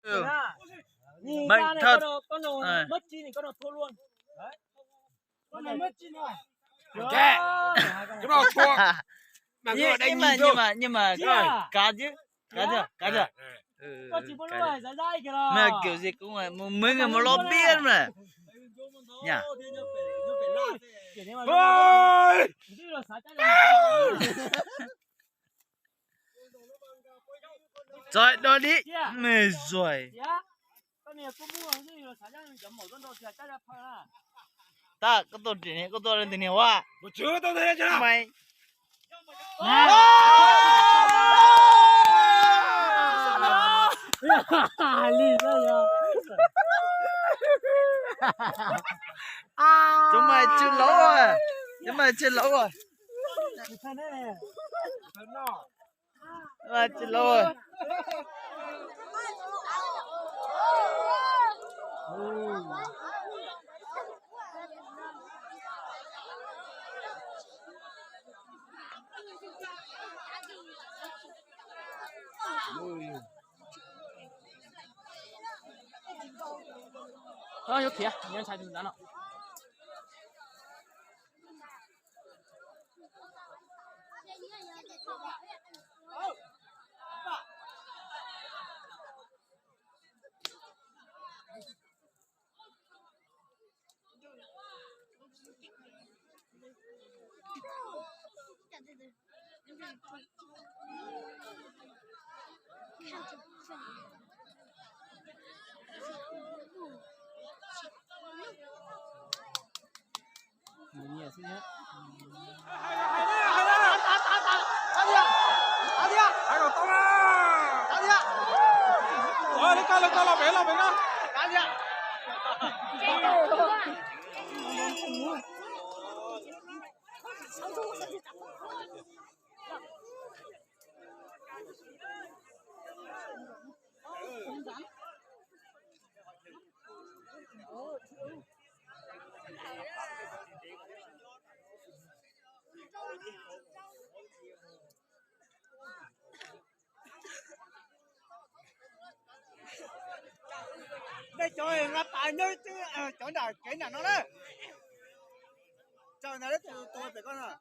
Ừ. Nhìn Bệnh ra này thật. con nào mất chi thì con nào thua luôn. Đấy. Con này mất chi rồi. Kệ. Cái nào thua. Mà ngựa đánh nhìn thôi. Nhưng mà cá chứ. Cá chưa? Con chỉ muốn nuôi giải dai kìa. Mà kiểu gì cũng là mấy người mà lo biết mà. Nhá. Ôi! Rồi, đó đi. Mệt rồi. Ta, có tôi chỉ này, có tôi lên từ nhiều à? Một chữ tôi thấy chưa? Mày. Chúng mày chưa lỗ rồi. Chúng mày chưa lỗ rồi. Chúng mày chưa lỗ rồi. Có铁，你要踩就难了。你也是呢。Hai đầu tông à! Rồi, lên cao là bé đó. Đây trời ngập tại nơi chứ chỗ nào cái nào nó đấy. Trời nào đấy tôi phải con à.